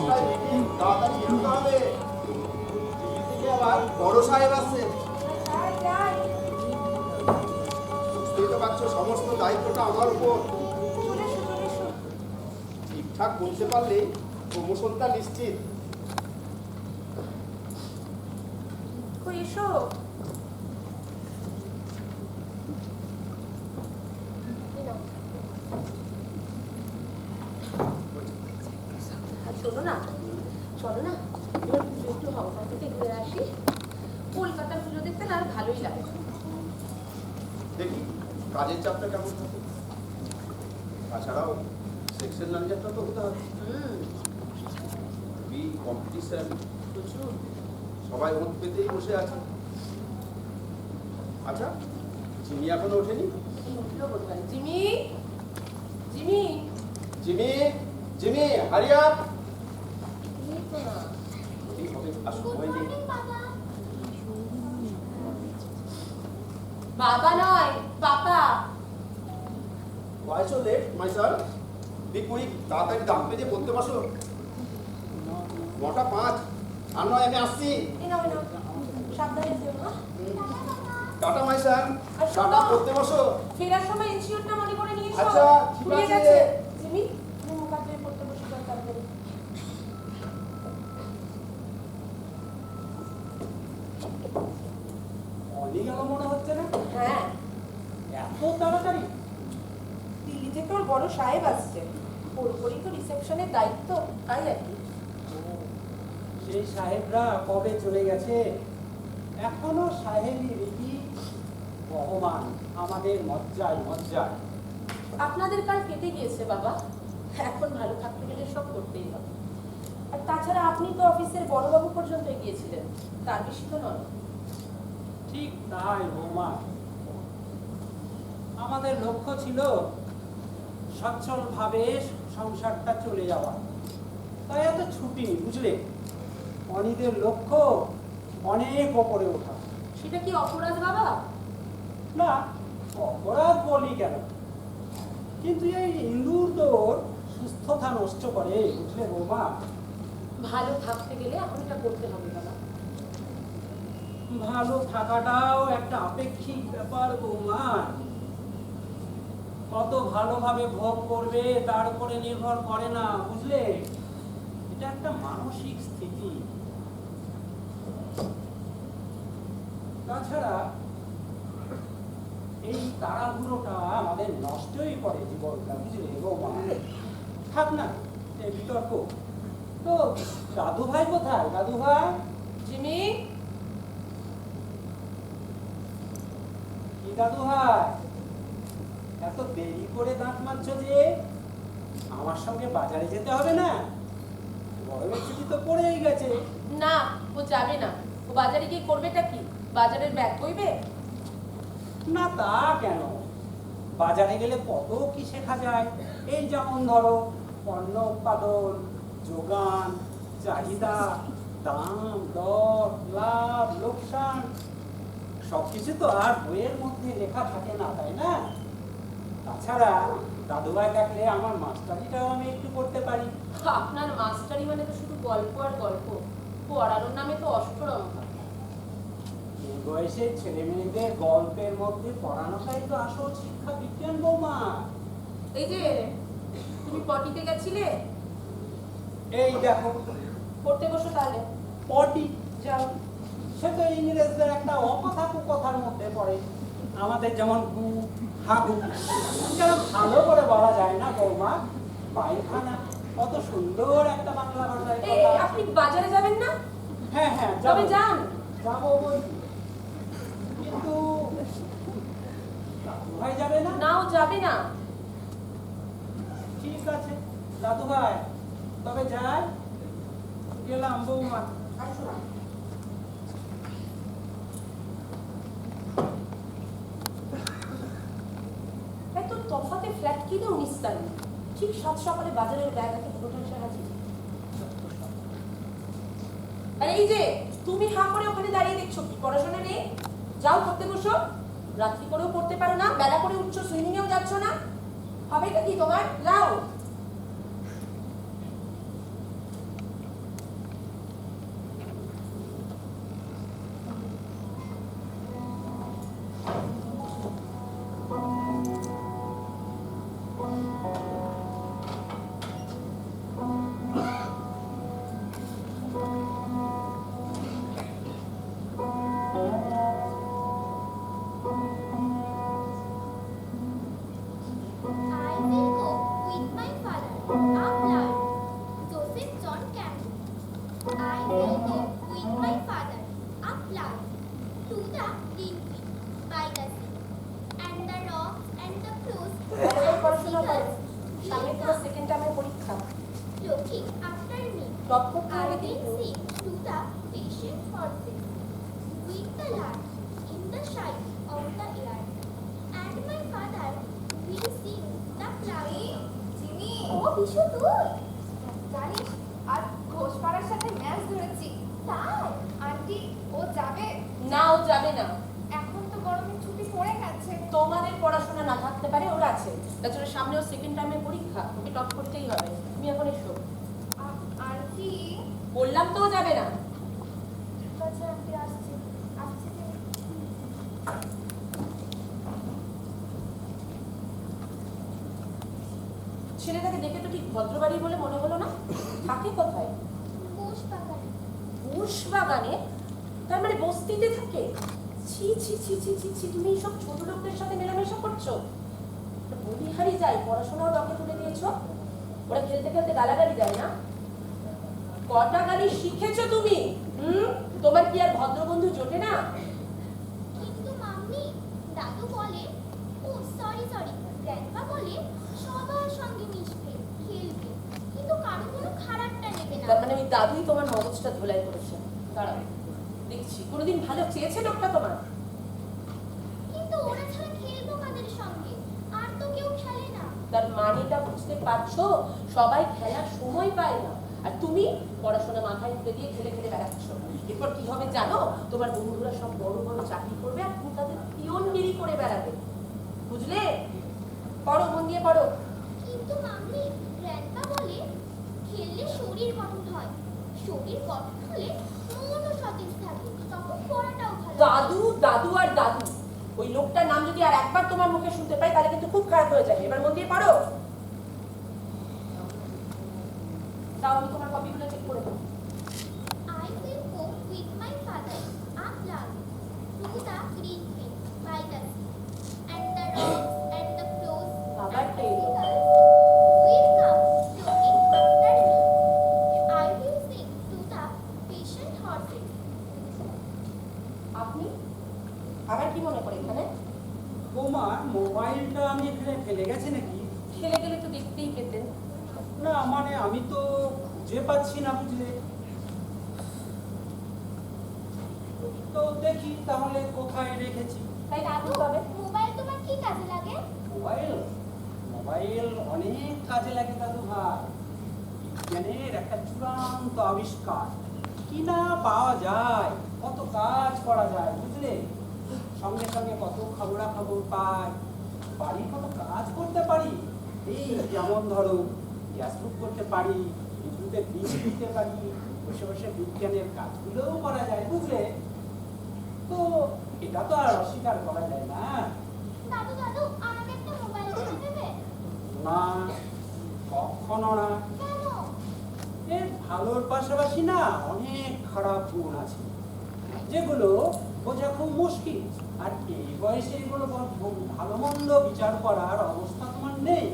তাড়াতাড়ি বেরোতে হবে। দিকে আবার বড় সাহেব আসছে। বুঝতেই তো পারছো সমস্ত দায়িত্বটা আমার উপর। ঠিকঠাক বলতে পারলে প্রমোশনটা নিশ্চিত। এসো। শোনো না, চলো না একটু হংকং থেকে ঘুরে আসি। কলকাতার পুজো দেখতে না আর ভালোই লাগে। দেখি কাজের চাপটা কেমন থাকে। তাছাড়াও সেকশন ম্যানেজারটা তো হতে হবে। কম্পিটিশন প্রচুর। সবাই মত পেতেই বসে আছে। আচ্ছা জিমি এখনো ওঠেনি? উঠলো বোধহয়। Jimmy, Jimmy, Jimmy, Jimmy, hurry up. বাবা নয়, পাপা। Why so late, my son? Be quick, তাড়াতাড়ি দাম পেজে পড়তে বসো। 9:05 আর নয় আমি আসছি। সাবধানে যেও না। টাটা মাই সান। টাটা পড়তে বসো। ফেরার সময় ইনসিওরটা মনে করে নিয়ে এসো। আচ্ছা ঠিক আছে। জিমি, তুমি মুখ হাত ধুয়ে পড়তে বসো তাড়াতাড়ি। অনেক গেল মনে হচ্ছে না? হ্যাঁ, এত তাড়াতাড়ি? দিল্লি থেকে ওর বড় সাহেব আসছে। পুরোপুরি তো রিসেপশনের দায়িত্ব, তাই আর কি। সেই সাহেবরা কবে চলে গেছে? এখনো সাহেবই রীতি বহমান আমাদের মজ্জায় মজ্জায়। আপনাদের কাল কেটে গিয়েছে বাবা। এখন ভালো থাকতে গেলে সব করতেই হবে। আর তাছাড়া আপনি তো অফিসের বড়বাবু পর্যন্ত গিয়েছিলেন, তার বেশি তো নয়। ঠিক তাই বৌমা। আমাদের লক্ষ্য ছিল সচ্ছলভাবে সংসারটা চলে যাওয়া, তাই এত ছুটি বুঝলে। অনিদের লক্ষ্য অনেক ওপরে ওঠা। সেটা কি অপরাধ বাবা? না, অপরাধ বলি কেন, কিন্তু এই ইন্দুর তোর সুস্থতা নষ্ট করে বুঝলে বৌমা। ভালো থাকতে গেলে এখন এটা করতে হবে বাবা। ভালো থাকাটাও একটা আপেক্ষিক ব্যাপার বৌমা। কত ভালোভাবে ভোগ করবে তার উপরে নির্ভর করে না বুঝলে। এটা একটা মানসিক স্থিতি। তাছাড়া এই তাড়াহুড়োটা আমাদের নষ্টই করে জীবনটা বুঝলে বৌমা। থাক না এই বিতর্ক। তো দাদু ভাই কোথায়? দাদু ভাই, জিমি, কি দাদু ভাই এত দেরি করে দাঁত মারছো যে? আমার সঙ্গে বাজারে যেতে হবে না? গরমের ছুটি তো পড়েই গেছে। না, ও যাবে না। ও বাজারে গিয়ে করবেটা কি? বাজারের ব্যাগ বইবে? না তা কেন, বাজারে গেলে কত কি শেখা যায়। এই যেমন ধরো পণ্য উৎপাদন, যোগান, চাহিদা, দাম দর, লাভ লোকসান সবকিছু তো আর বইয়ের মধ্যে লেখা থাকে না, তাই না? তাছাড়া দাদুভাই থাকলে আমার মাস্টারিটাও আমি একটু করতে পারি। আপনার মাস্টারি মানে তো শুধু গল্প আর গল্প। পড়ানোর নামে তো অষ্টরম্ভা। এই বয়সের ছেলে মেয়েদের গল্পের মধ্যে পড়ানোটাই তো আসল শিক্ষা বিজ্ঞান বৌমা। এই যে তুমি পটিতে গেছিলে, এই দেখো পড়তে বসো তাহলে। পটি, যাও। সে তো ইংরেজদের একটা অকথা কুকথার মধ্যে পড়ে। আমাদের যেমন গু হাগু, কেন ভালো করে বলা যায় না বৌমা? পায়খানা কত সুন্দর একটা বাংলা ভাষায় এই কথা। আপনি বাজারে যাবেন না? হ্যাঁ হ্যাঁ তবে যান। যাবো বই, কিন্তু দাদু ভাই যাবে না? নাও যাবে না। ঠিক আছে দাদু ভাই, তবে যাই, গেলাম বৌমা। আসো না। এত তফাতে ফ্ল্যাট কিনেও নিস্তার নেই। ঠিক সাত সকালে বাজারের ব্যাগ হাতে হোটেল সাহায্যে। আর এই যে তুমি হাঁ করে ওখানে দাঁড়িয়ে দেখছো কি? পড়াশোনা নেই? যাও পড়তে বসো। রাত্রি করেও পড়তে পারো না, বেলা করে উঠছো, সুইমিংয়েও যাচ্ছ না। হবেটা কি তোমার? যাও। টপ করতে I হবে will কিন্তু। sing to the patient horses with the land in the shine of the air. And my father will sing the flower. Jimmy, ও বিশু তুই জানিস আর ঘোষপাড়ার সাথে ম্যাচ ধরেছি। তাই আন্টি ও যাবে? না, ও যাবে না। এখন তো গরমের ছুটি পড়ে গেছে। তোমাদের পড়াশোনা না থাকতে পারে, ওর আছে। তাছাড়া সামনেও সেকেন্ড টাইমের পরীক্ষা, ওকে টপ করতেই হবে। তুমি এখন এসো। আন্টি বললাম তো ও যাবে না। ঠিক আছে আন্টি, আসছি আসছি জিমি। ছেলেটাকে দেখে তো ঠিক ভদ্রবাড়ি বলে মনে হলো না। থাকে কোথায়? ঘোষ বাগানে। ঘোষ বাগানে? তার মানে বস্তিতে থাকে? ছি ছি ছি ছি ছি ছি, তুমি সব ছোট লোকদের সাথে মেলামেশা করছো। বলিহারি যায়, পড়াশোনাও রকে তুলে দিয়েছো। ওরা খেলতে খেলতে গালাগালি দেয় না? কটা গালি শিখেছো তুমি? তোমার কি আর ভদ্রবন্ধু জোটে না? কিন্তু মাম্মি, দাদু বলে, ও সরি গ্র্যান্ডপা বলে সবার সঙ্গে মিশবে, খেলবে, কিন্তু কারো কোনো খারাপটা নেবে না। তার মানে ওই দাদুই তোমার মগজটা ধোলাই করেছে। দাঁড়াও, দেখছি কোনোদিন ভালো চেয়েছে লোকটা তোমার? কিন্তু ওরা ছাড়া খেলবো কাদের সঙ্গে? আর তো কেউ খেলে না। তার মানেটা বুঝতে পারছো? সবাই খেলার সময় পায় না, আর তুমি পড়াশোনা মাথায় তুলে দিয়ে খেলে খেলে বেড়াচ্ছ। এরপর কি হবে জানো? তোমার বন্ধুরা সব বড় বড় চাকরি করবে, আর তুমি তাদের পিয়নগিরি করে বেড়াবে। বুঝলে? পড়ো, মন দিয়ে পড়ো। কিন্তু মাম্মি, গ্র্যান্ডপা বলে খেললে শরীর গঠন হয়, শরীর গঠন হলে মনও সতেজ থাকে, তখন পড়াটাও ভালো। দাদু দাদু আর দাদু, ওই লোকটার নাম যদি আর একবার তোমার মুখে শুনতে পাই তাহলে কিন্তু খুব খারাপ হয়ে যাবে। এবার মন দিয়ে পড়ো। তাও আমি তোমার কপিগুলো চেক করে দেবো। I will go with my father up land to the green field by the sea, and the rocks and the flows আবার and the পেলো। seagulls will come floating after me. I will sing to the patient horses. আপনি আবার কি মনে করে এখানে? তোমার মোবাইলটা আমি এখানে ফেলে গেছি নাকি? খেলে গেলে তো দেখতেই পেতেন। না মানে আমি তো খুঁজে পাচ্ছি না, বুঝলে। তো দেখি তাহলে কোথায় রেখেছি। তাই দাদু, দাদু পাবে। মোবাইল তোমার কি কাজে লাগে? মোবাইল মোবাইল অনেক কাজে লাগে দাদু ভাই। বিজ্ঞানের একটা চূড়ান্ত আবিষ্কার, কি না পাওয়া যায়, কত কাজ করা যায়, বুঝলে। সঙ্গে সঙ্গে কত খবরাখবর পাই, বাড়ির কত কাজ করতে পারি। এই যেমন ধরো গ্যাস বুক করতে পারি, বিদ্যুতের বিল দিতে পারি, বসে বসে বিজ্ঞানের কাজগুলোও করা যায়, বুঝলে। তো এটা তো আর অস্বীকার করা যায় না। দাদু দাদু, আমাকে একটা মোবাইল কিনে দেবে? না, কখনো না। কেন? এর ভালোর পাশাপাশি না অনেক খারাপ গুণ আছে, যেগুলো বোঝা খুব মুশকিল। আর এই বয়সে এগুলো ভালো মন্দ বিচার করার অবস্থা তোমার নেই।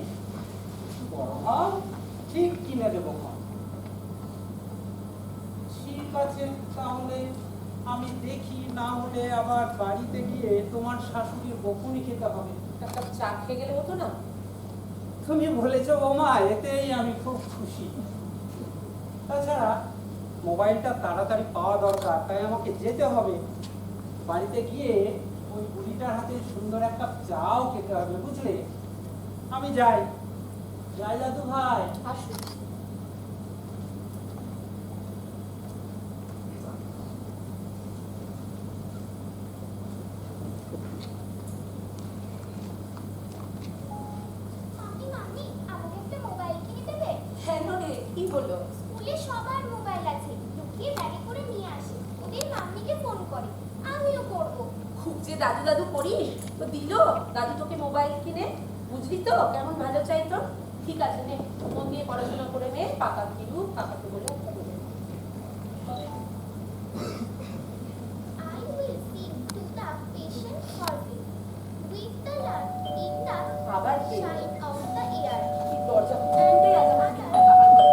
বড় হও, ঠিক কিনে দেবো। ঠিক আছে, তাহলে আমি দেখি, না হলে আবার বাড়িতে গিয়ে তোমার শাশুড়ির বকুনি খেতে হবে। এক কাপ চা খেয়ে গেলে হতো না? তুমি বলেছো বৌমা, এতেই আমি খুব খুশি। তাছাড়া মোবাইলটা তাড়াতাড়ি পাওয়া দরকার, তাই আমাকে যেতে হবে। বাড়িতে গিয়ে ওই বুড়িটার হাতে সুন্দর এক কাপ চাও খেতে হবে, বুঝলে। আমি যাই দাদু ভাই। আসুন। মাম্মি মাম্মি, আমাকে একটা মোবাইল কিনে দেবে? কেন রে, কি হলো? স্কুলে সবার মোবাইল আছে, লুকিয়ে ব্যাগে করে নিয়ে আসে, ওদের মাম্মিকে ফোন করে, আমিও করব। খুব যে দাদু দাদু করিস, তো দিল দাদু তোকে মোবাইল কিনে। বুঝলি তো কেমন ভালো চাইতো। ঠিক আছে, নে, মন দিয়ে পড়াশোনা করে নে। পাকা কিরু পাকাকে বলে একটা বলে। I will sing to the patient horses with the land in the আবার কে? shine of the air. কি দরজা খুলতে আজ আমার কি And কথা বলে।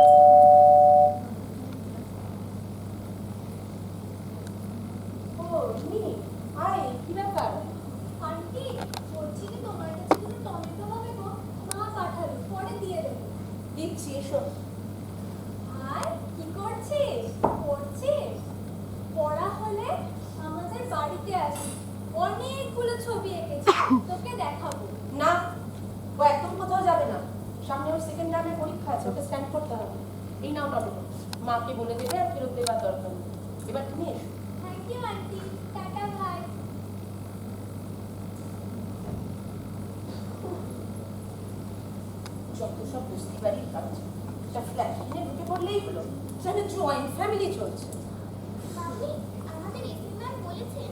ও রিমি, আয়, কি ব্যাপার? আন্টি বলছি যে তোমার কাছে কিছু টমেটো হবে গো, মা পাঠালো, পরে দিয়ে দেবো। দিচ্ছি, এসো। আর মাকে বলে দেবে আর ফেরত দেবার দরকার নেই। এবার তুমি এসো। থ্যাংক ইউ আন্টি, টাটা ভাই। যত সব বুঝতে পারি কাজ, একটা ফ্ল্যাট কিনে ঢুকে পড়লেই হলো, যেন জয়েন্ট ফ্যামিলি চলছে। মাম্মি, আমাদের এসি ম্যাম বলেছেন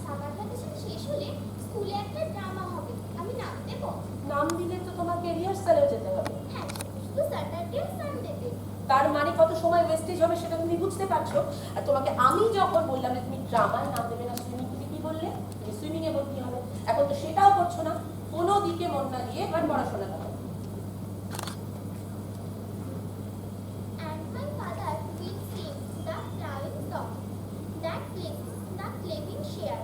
সামার ভ্যাকেশন শেষ হলে স্কুলে একটা ড্রামা হবে, আমি নাম দেবো? নাম দিলে তো তোমাকে রিহার্সালেও যেতে হবে। হ্যাঁ, শুধু স্যাটারডে আর সানডেতে। তার মানে কত সময় ওয়েস্টেজ হবে সেটা তুমি বুঝতে পারছো? আর তোমাকে আমি যখন বললাম যে তুমি ড্রামায় নাম দেবে না, সুইমিং, তুমি কি বললে? তুমি সুইমিং এ ভর্তি হবে। এখন তো সেটাও করছো না, কোনো দিকে মন না দিয়ে এবার পড়াশোনা করো। And my father will sing the flowing song that plays the flaming share.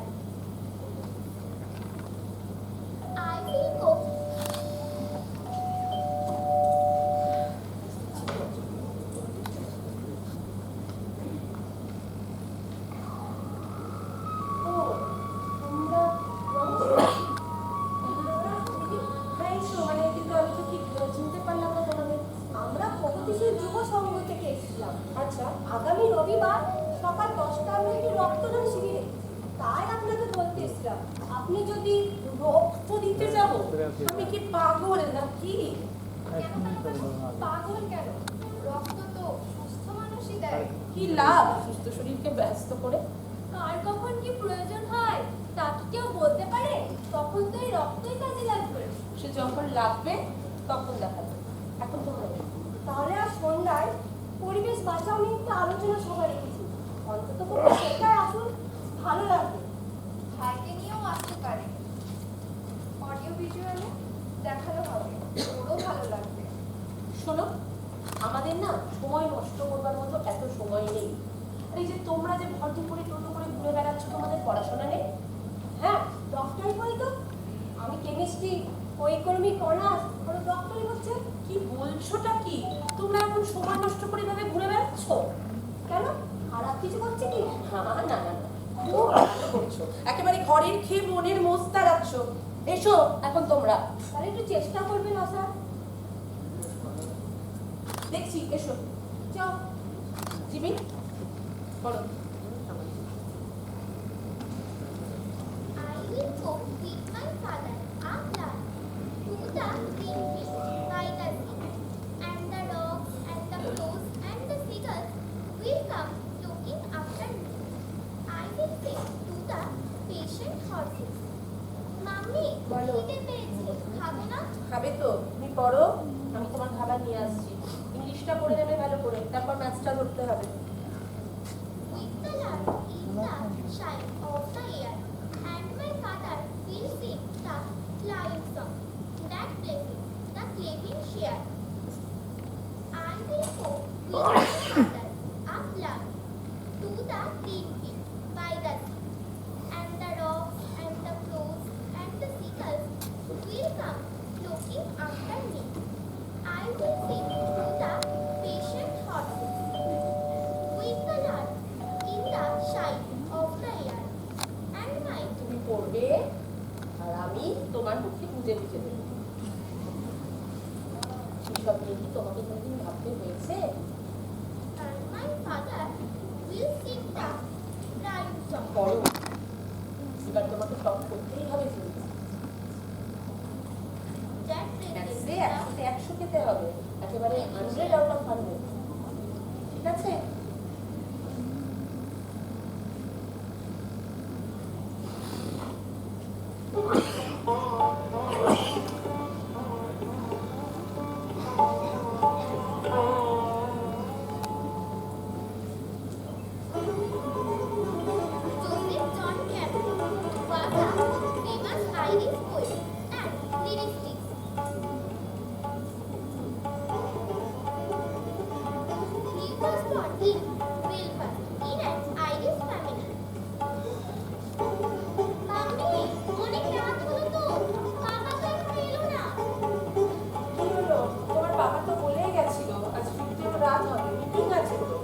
I will go. ও, তোমরা হ্যাঁ এসো, মানে কিন্তু আমি তো ঠিক চিনতে পারলাম না তোমাদের। আমরা প্রগতিশীল যুব সংঘ থেকে এসেছিলাম। আচ্ছা, আগামী রবিবার সকাল 10টা আমরা একটি রক্তদান শিবিরে, তাই আপনাকে বলতে এসেছিলাম আপনি যদি রক্ত দিতে যাবো? আমি কি পাগল নাকি? পাগল কেন, রক্ত তো সুস্থ মানুষই দেয়। কি লাভ সুস্থ শরীরকে ব্যস্ত করে? কার কখন কি প্রয়োজন হয় তা কি কেউ বলতে পারে? তখন তো এই রক্তই কাজে লাগবে। সে যখন লাগবে তখন দেখাবে। এখন তোমরা এসো। তাহলে আর সন্ধ্যায় পরিবেশ বাঁচাও নিয়ে একটা আলোচনা সভা রেখেছি, অন্তত সেটাই আসুন, ভালো লাগবে। ভাইকে নিয়েও আসতে পারে, অডিও ভিজুয়ালে দেখানো হবে, ওরও ভালো লাগবে। শোনো, আমাদের না সময় নষ্ট করবার মতো এত সময় নেই। আর এই যে তোমরা যে ভর দুপুরে টোটো করে ঘুরে বেড়াচ্ছ, তোমাদের পড়াশোনা নেই? হ্যাঁ, ডক্টরি বই তো, আমি কেমিস্ট্রি ও ইকোনমিক অনার্স ওরা ডক্টরি হচ্ছে। কি বলছোটা কি? তোমরা এখন সময় নষ্ট করে এভাবে ঘুরে বেড়াচ্ছ? কেন, খারাপ কিছু করছে কি? না না না না, খুব ভালো করছো। একেবারে ঘরের খেয়ে মনের মোজ তাড়াচ্ছ। এসো এখন তোমরা। তাহলে একটু চেষ্টা করবেন আশা। দেখছি, এসো। যাও। জিমি, বলো। I will go with my father up land to the green field by the sea, and the dogs and the crows and the seagulls will come looking after me. I will sing to the patient horses. Mummy, বলো। খিদে পেয়েছে, খাবো না? খাবে তো? তুমি পড়ো, আমি তোমার খাবার নিয়ে আসছি। ইংলিশটা পড়ে নেবে ভালো করে, তারপর ম্যাথসটা ধরতে হবে। With the light in the shine of the air, and my father will sing the flying song that places the clapping share. I will go with my father up land to the green field by the sea, and the dogs and the crows and the seagulls will come looking after me. I will sing to the patient horses with the light in the shine of the air, and my তুমি পড়বে আর আমি তোমার মুখে বুঝে বুঝে দেবো। এসব নিয়ে কি তোমাকে কোনোদিন ভাবতে হয়েছে? and my father will sing the rhyme song. পড়ো, এবার তোমাকে সব করতেই হবে। That places ম্যাথসে the 100-তে 100 পেতে হবে, একেবারে 100 আউট অফ 100। ঠিক আছে? Joseph John Campbell was a famous Irish poet and lyricist. He was born in Belfast in an Irish family. Mummy, অনেক রাত হলো তো, বাবা তো এখনো এলো না। কি হলো? তোমার বাবা তো বলেই গেছিল আজ ফিরতেও রাত হবে, মিটিং আছে তো।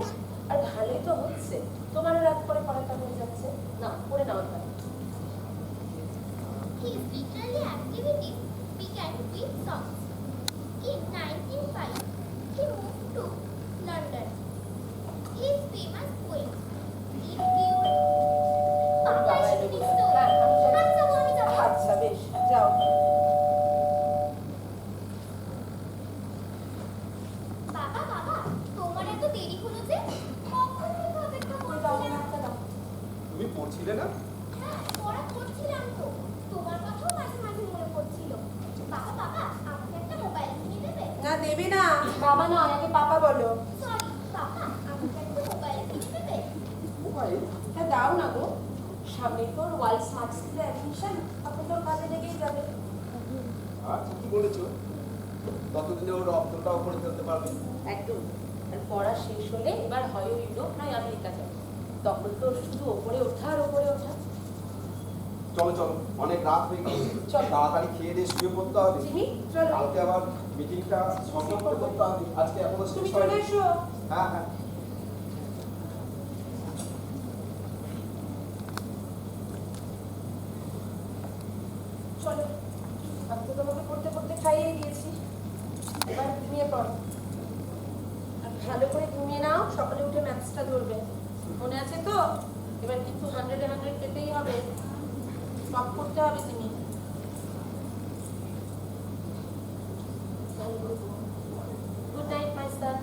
আর ভালোই তো হচ্ছে, তোমারও রাত করে পড়াটা হয়ে যাচ্ছে। না, পড়ে নাও এবার। His literary activities began with songs. In 1905, he moved to London, করছিলে না? হ্যাঁ, পড়া করছিলাম তো। তোমার কথাও মাঝে মাঝে মনে পড়ছিল। বাবা বাবা, আমাকে একটা মোবাইল কিনে দেবে? না দেবে না, বাবা নয়, আগে পাপা বলো। সরি, বাবা, আমাকে একটা মোবাইল কিনে দেবে? মোবাইল? হ্যাঁ দাও না গো, সামনে তোর ওয়ার্ল্ড স্মার্ট স্কুলে অ্যাডমিশন, আপনি তোর কাজে লেগেই যাবে। আচ্ছা, কি বলেছো? ততদিনে ওর রক্তটাও করে ফেলতে পারবে। একদম। আর পড়া শেষ হলে এবার হয় ইউরোপ নয় আমেরিকা যাবে, তখন তো শুধু ওপরে ওঠা আর ওপরে ওঠা। চলো চলো, অনেক রাত হয়ে গেছে। চলো। তাড়াতাড়ি খেয়ে দিয়ে শুয়ে পড়তে হবে। জিমি চলো, কালকে আবার মিটিংটা সমাপ্ত করতে হবে। আজকে এখনো তুমি শেষ চলে হয়নি। এসো। হ্যাঁ হ্যাঁ। চলো, আমি তো তোমাকে পড়তে পড়তে খাইয়ে দিয়েছি, এবার ঘুমিয়ে পড়ো। আর ভালো করে ঘুমিয়ে নাও, সকালে উঠে ম্যাথসটা ধরবে, মনে আছে তো? এবার কিন্তু 100-এ 100 পেতেই হবে, সব করতে হবে তুমি। গুড নাইট মাই সান।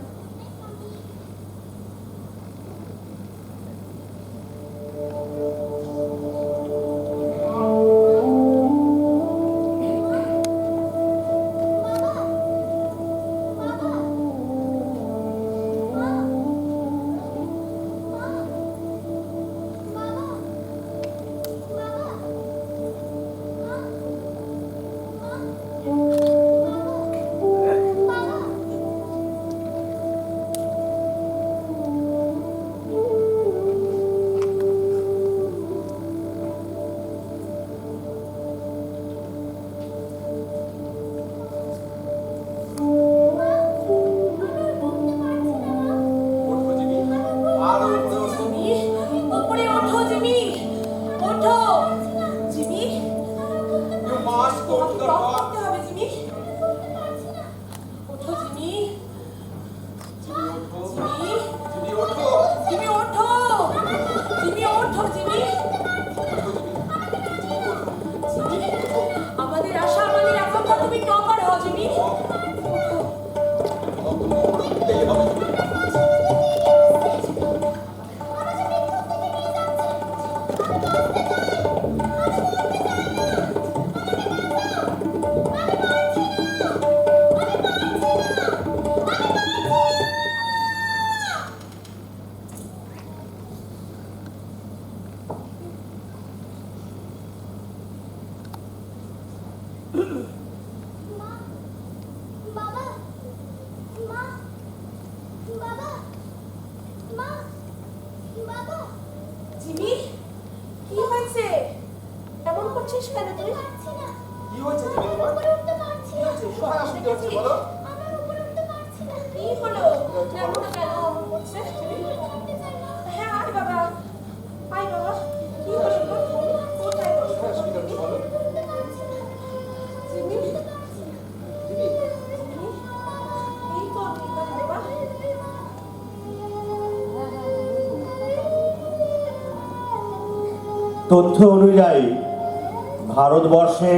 ওঠো জিমি, আর উপরে ওঠো। জিমি, উপরে ওঠো জিমি, ওঠো Jimmy, You must go to the walk top. করতে হবে জিমি, ওঠো জিমি, জিমি ওঠো। জিমি, জিমি ওঠো। জিমি ওঠো, জিমি ওঠো জিমি, জিমি, আমাদের আশা, আমাদের আকাঙ্ক্ষা, তুমি টপার হও জিমি। উঠতেই হবে। মা, বাবা, মা, বাবা, মা, বাবা, জিমি, কি হয়েছে? এমন করছিস কেন তুই? পারছি না। কি হয়েছে জিমি আমার তোমার? উপরে উঠতে পারছি কি না। হয়েছে? কোথায় অসুবিধা হচ্ছে বলো? আমার উপরে উঠতে পারছি না। কি হলো? এমন কেন অমন করছে? উঠতে চাই না। হ্যাঁ আয় বাবা, আয় বাবা, কি হলো তোর? কোথায় কষ্ট? কোথায় অসুবিধা হচ্ছে বলো? উঠতে পারছি না। জিমি, জিমি, জিমি, এই তো অমৃতা বাবা। তথ্য অনুযায়ী ভারতবর্ষে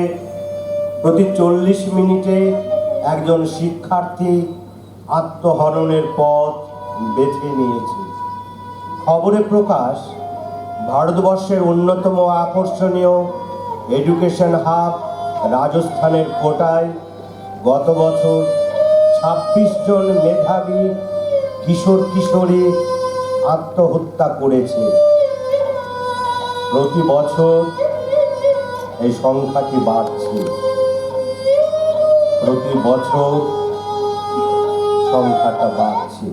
প্রতি 40 মিনিটে একজন শিক্ষার্থী আত্মহননের পথ বেছে নিয়েছে। খবরে প্রকাশ, ভারতবর্ষের অন্যতম আকর্ষণীয় এডুকেশন হাব রাজস্থানের কোটায় গত বছর 26 জন মেধাবী কিশোর কিশোরী আত্মহত্যা করেছে। প্রতি বছর এই সংখ্যাটি বাড়ছে, প্রতি বছর সংখ্যাটা বাড়ছে।